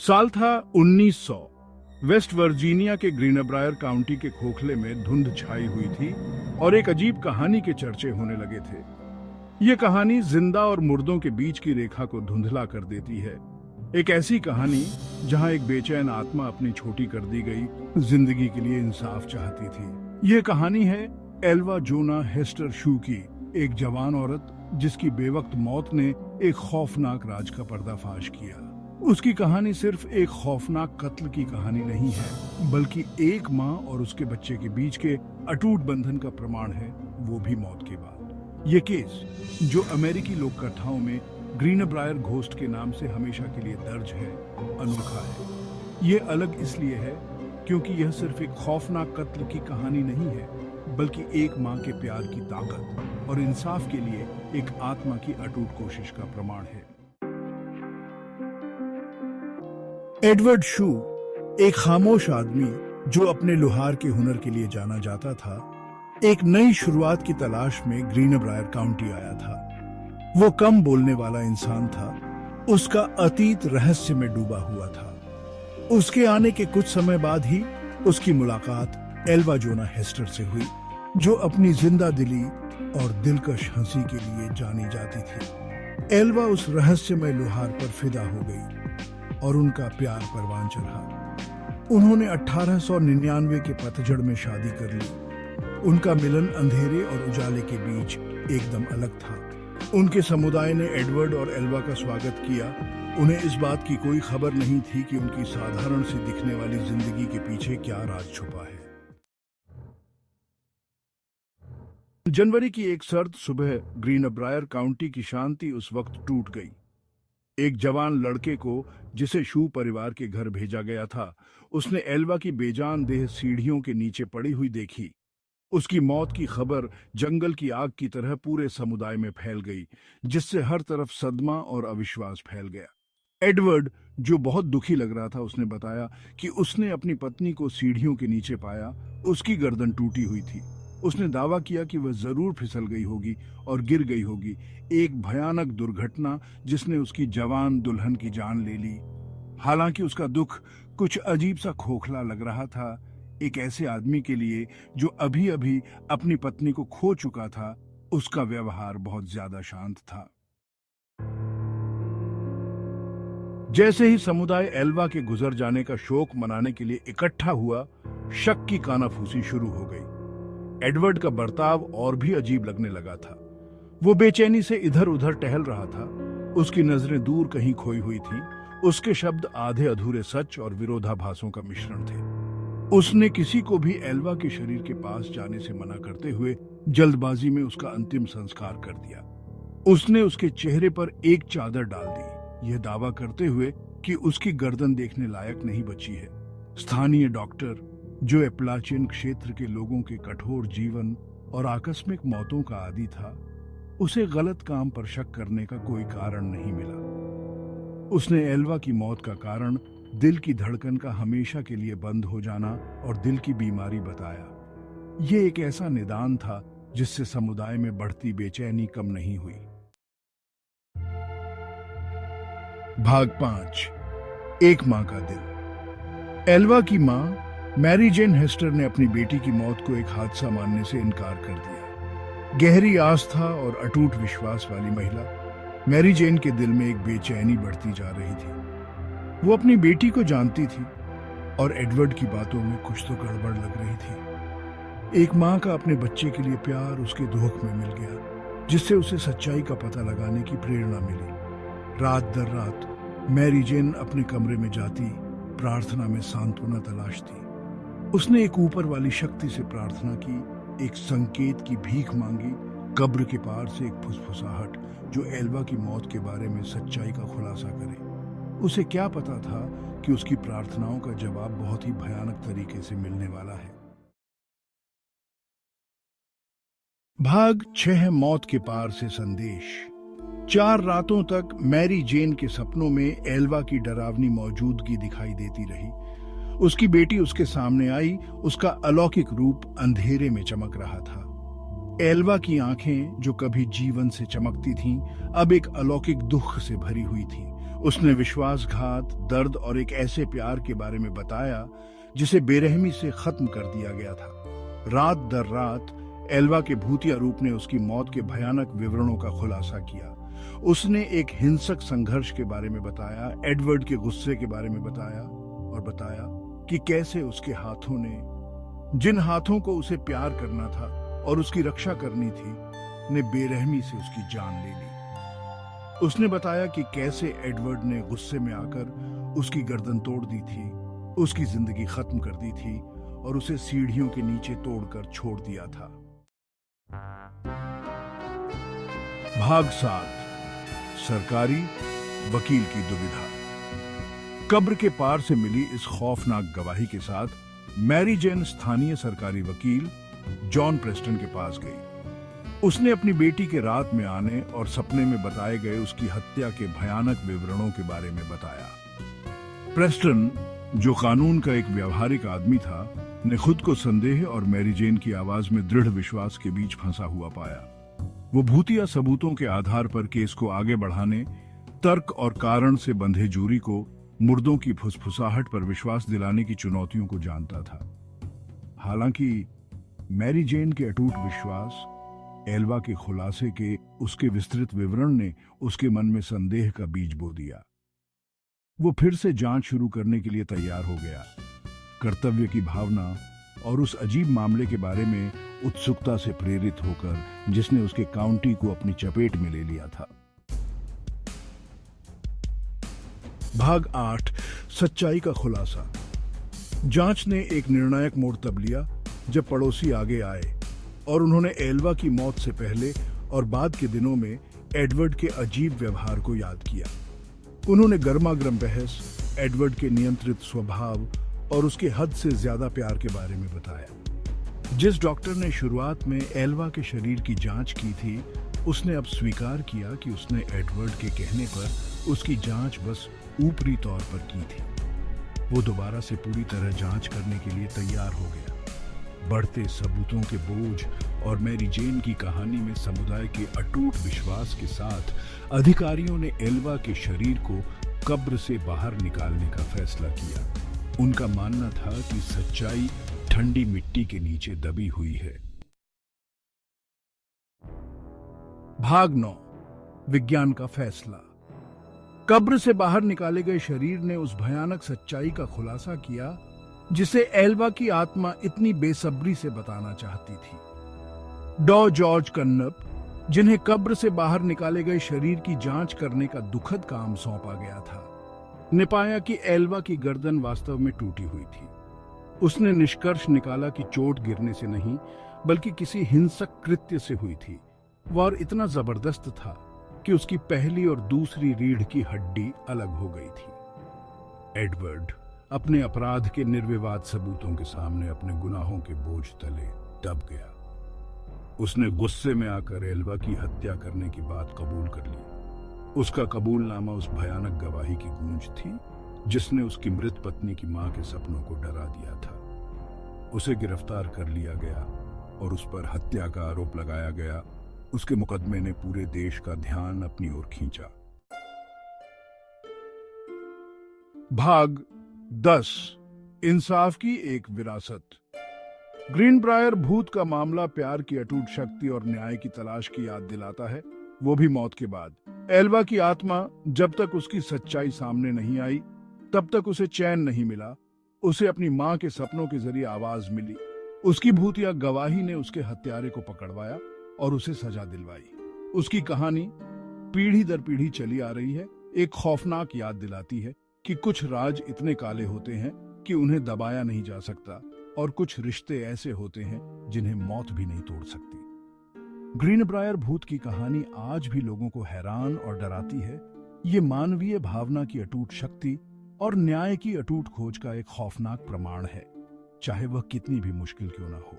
साल था 1900। West Virginia के ग्रीनब्रायर काउंटी के खोखले में धुंध छाई हुई थी और एक अजीब कहानी के चर्चे होने लगे थे। ये कहानी जिंदा और मुर्दों के बीच की रेखा को धुंधला कर देती है। एक ऐसी कहानी जहां एक बेचैन आत्मा अपनी छोटी कर दी गई जिंदगी के लिए इंसाफ चाहती थी। ये कहानी है एल्वा जोना हेस्टर शू की, एक जवान औरत जिसकी बेवक्त मौत ने एक खौफनाक राज का पर्दाफाश किया। उसकी कहानी सिर्फ एक खौफनाक कत्ल की कहानी नहीं है, बल्कि एक माँ और उसके बच्चे के बीच के अटूट बंधन का प्रमाण है, वो भी मौत के बाद। ये केस, जो अमेरिकी लोक कथाओं में ग्रीनब्रायर घोस्ट के नाम से हमेशा के लिए दर्ज है, अनोखा है। ये अलग इसलिए है क्योंकि यह सिर्फ एक खौफनाक कत्ल की कहानी नहीं है, बल्कि एक माँ के प्यार की ताकत और इंसाफ के लिए एक आत्मा की अटूट कोशिश का प्रमाण है। एडवर्ड शू, एक खामोश आदमी जो अपने लोहार के हुनर के लिए जाना जाता था, एक नई शुरुआत की तलाश में ग्रीनब्रायर काउंटी आया था। वो कम बोलने वाला इंसान था, उसका अतीत रहस्य में डूबा हुआ था। उसके आने के कुछ समय बाद ही उसकी मुलाकात एल्वा जोना हेस्टर से हुई, जो अपनी जिंदा दिली और दिलकश हंसी के लिए जानी जाती थी। एल्वा उस रहस्यमय लोहार पर फिदा हो गई और उनका प्यार परवान चढ़ा। उन्होंने 1899 के पतझड़ में शादी कर ली। उनका मिलन अंधेरे और उजाले के बीच एकदम अलग था। उनके समुदाय ने एडवर्ड और एल्वा का स्वागत किया। उन्हें इस बात की कोई खबर नहीं थी कि उनकी साधारण सी दिखने वाली जिंदगी के पीछे क्या राज छुपा है। जनवरी की एक सर्द सुबह ग्रीनब्रायर काउंटी की शांति उस वक्त टूट गई। एक जवान लड़के को, जिसे शू परिवार के घर भेजा गया था, उसने एल्वा की बेजान देह सीढ़ियों के नीचे पड़ी हुई देखी। उसकी मौत की खबर जंगल की आग की तरह पूरे समुदाय में फैल गई, जिससे हर तरफ सदमा और अविश्वास फैल गया। एडवर्ड, जो बहुत दुखी लग रहा था, उसने बताया कि उसने अपनी पत्नी को सीढ़ियों के नीचे पाया। उसकी गर्दन टूटी हुई थी। उसने दावा किया कि वह जरूर फिसल गई होगी और गिर गई होगी, एक भयानक दुर्घटना जिसने उसकी जवान दुल्हन की जान ले ली। हालांकि उसका दुख कुछ अजीब सा खोखला लग रहा था। एक ऐसे आदमी के लिए जो अभी अभी अपनी पत्नी को खो चुका था, उसका व्यवहार बहुत ज्यादा शांत था। जैसे ही समुदाय एल्वा के गुजर जाने का शोक मनाने के लिए इकट्ठा हुआ, शक की कानाफूसी शुरू हो गई। एडवर्ड का बर्ताव और भी अजीब लगने लगा था। वो बेचैनी से इधर उधर टहल रहा था। उसकी नजरें दूर कहीं खोई हुई थीं। उसके शब्द आधे अधूरे सच और विरोधाभासों का मिश्रण थे। उसने किसी को भी एल्वा के शरीर के पास जाने से मना करते हुए जल्दबाजी में उसका अंतिम संस्कार कर दिया। उसने उसके चेहरे पर एक चादर डाल दी, यह दावा करते हुए कि उसकी गर्दन देखने लायक नहीं बची है। स्थानीय डॉक्टर, जो एपलाचियन क्षेत्र के लोगों के कठोर जीवन और आकस्मिक मौतों का आदी था, उसे गलत काम पर शक करने का कोई कारण नहीं मिला। उसने एल्वा की मौत का कारण दिल की धड़कन का हमेशा के लिए बंद हो जाना और दिल की बीमारी बताया। ये एक ऐसा निदान था जिससे समुदाय में बढ़ती बेचैनी कम नहीं हुई। भाग 5, एक मां का दिल। एल्वा की मां मैरी जेन हेस्टर ने अपनी बेटी की मौत को एक हादसा मानने से इनकार कर दिया। गहरी आस्था और अटूट विश्वास वाली महिला मैरी जेन के दिल में एक बेचैनी बढ़ती जा रही थी। वो अपनी बेटी को जानती थी और एडवर्ड की बातों में कुछ तो गड़बड़ लग रही थी। एक माँ का अपने बच्चे के लिए प्यार उसके दुख में मिल गया, जिससे उसे सच्चाई का पता लगाने की प्रेरणा मिली। रात दर रात मैरी जेन अपने कमरे में जाती, प्रार्थना में सांत्वना तलाशती। उसने एक ऊपर वाली शक्ति से प्रार्थना की, एक संकेत की भीख मांगी, कब्र के पार से एक फुसफुसाहट जो एल्वा की मौत के बारे में सच्चाई का खुलासा करे। उसे क्या पता था कि उसकी प्रार्थनाओं का जवाब बहुत ही भयानक तरीके से मिलने वाला है। भाग 6, मौत के पार से संदेश। 4 रातों तक मैरी जेन के सपनों में एल्वा की डरावनी मौजूदगी दिखाई देती रही। उसकी बेटी उसके सामने आई। उसका अलौकिक रूप अंधेरे में चमक रहा था। एल्वा की आंखें, जो कभी जीवन से चमकती थीं, अब एक अलौकिक दुख से भरी हुई थीं। उसने विश्वासघात, दर्द और एक ऐसे प्यार के बारे में बताया जिसे बेरहमी से खत्म कर दिया गया था। रात दर रात एल्वा के भूतिया रूप ने उसकी मौत के भयानक विवरणों का खुलासा किया। उसने एक हिंसक संघर्ष के बारे में बताया, एडवर्ड के गुस्से के बारे में बताया और बताया कि कैसे उसके हाथों ने, जिन हाथों को उसे प्यार करना था और उसकी रक्षा करनी थी, ने बेरहमी से उसकी जान ले ली। उसने बताया कि कैसे एडवर्ड ने गुस्से में आकर उसकी गर्दन तोड़ दी थी, उसकी जिंदगी खत्म कर दी थी और उसे सीढ़ियों के नीचे तोड़कर छोड़ दिया था। भाग 7, सरकारी वकील की दुविधा। कब्र के पार से मिली इस खौफनाक गवाही के साथ मैरी जेन स्थानीय सरकारी वकील जॉन प्रेस्टन के पास गई। उसने अपनी बेटी के रात में आने और सपने में बताए गए उसकी हत्या के भयानक विवरणों के बारे में बताया। प्रेस्टन, जो कानून का एक व्यवहारिक आदमी था, ने खुद को संदेह और मैरी जेन की आवाज में दृढ़ विश्वास के बीच फंसा हुआ पाया। वो भूतिया सबूतों के आधार पर केस को आगे बढ़ाने, तर्क और कारण से बंधे जूरी को मुर्दों की फुसफुसाहट पर विश्वास दिलाने की चुनौतियों को जानता था। हालांकि मैरी जेन के अटूट विश्वास, एल्वा के खुलासे के उसके विस्तृत विवरण ने उसके मन में संदेह का बीज बो दिया। वो फिर से जांच शुरू करने के लिए तैयार हो गया, कर्तव्य की भावना और उस अजीब मामले के बारे में उत्सुकता से प्रेरित होकर जिसने उसके काउंटी को अपनी चपेट में ले लिया था। भाग 8, सच्चाई का खुलासा। जांच ने एक निर्णायक मोड़ तब लिया जब पड़ोसी आगे आए और उन्होंने एल्वा की मौत से पहले और बाद के दिनों में एडवर्ड के अजीब व्यवहार को याद किया। उन्होंने गर्मागर्म बहस, एडवर्ड के नियंत्रित स्वभाव और उसके हद से ज्यादा प्यार के बारे में बताया। जिस डॉक्टर ने शुरुआत में एल्वा के शरीर की जांच की थी, उसने अब स्वीकार किया कि उसने एडवर्ड के कहने पर उसकी जांच बस ऊपरी तौर पर की थी। वो दोबारा से पूरी तरह जांच करने के लिए तैयार हो गया। बढ़ते सबूतों के बोझ और मैरी जेन की कहानी में समुदाय के अटूट विश्वास के साथ अधिकारियों ने एल्वा के शरीर को कब्र से बाहर निकालने का फैसला किया। उनका मानना था कि सच्चाई ठंडी मिट्टी के नीचे दबी हुई है। भाग 9, विज्ञान का फैसला। कब्र से बाहर निकाले गए शरीर ने उस भयानक सच्चाई का खुलासा किया जिसे एल्वा की आत्मा इतनी बेसब्री से बताना चाहती थी। डॉ जॉर्ज कन्नप, जिन्हें कब्र से बाहर निकाले गए शरीर की जांच करने का दुखद काम सौंपा गया था, ने पाया कि एल्वा की गर्दन वास्तव में टूटी हुई थी। उसने निष्कर्ष निकाला कि चोट गिरने से नहीं बल्कि किसी हिंसक कृत्य से हुई थी। वह इतना जबरदस्त था कि उसकी पहली और दूसरी रीढ़ की हड्डी अलग हो गई थी। एडवर्ड अपने अपराध के निर्विवाद सबूतों के सामने अपने गुनाहों के बोझ तले दब गया। उसने गुस्से में आकर एल्वा की हत्या करने की बात कबूल कर ली। उसका कबूलनामा उस भयानक गवाही की गूंज थी जिसने उसकी मृत पत्नी की मां के सपनों को डरा दिया था। उसे गिरफ्तार कर लिया गया और उस पर हत्या का आरोप लगाया गया। उसके मुकदमे ने पूरे देश का ध्यान अपनी ओर खींचा। भाग 10, इंसाफ की एक विरासत। ग्रीनब्रायर भूत का मामला प्यार की अटूट शक्ति और न्याय की तलाश की याद दिलाता है, वो भी मौत के बाद। एल्वा की आत्मा जब तक उसकी सच्चाई सामने नहीं आई तब तक उसे चैन नहीं मिला। उसे अपनी मां के सपनों के जरिए आवाज मिली। उसकी भूतिया गवाही ने उसके हत्यारे को पकड़वाया और उसे सजा दिलवाई। उसकी कहानी पीढ़ी दर पीढ़ी चली आ रही है, एक खौफनाक याद दिलाती है कि कुछ राज इतने काले होते हैं कि उन्हें दबाया नहीं जा सकता और कुछ रिश्ते ऐसे होते हैं जिन्हें मौत भी नहीं तोड़ सकती। ग्रीनब्रायर भूत की कहानी आज भी लोगों को हैरान और डराती है। ये मानवीय भावना की अटूट शक्ति और न्याय की अटूट खोज का एक खौफनाक प्रमाण है, चाहे वह कितनी भी मुश्किल क्यों ना हो।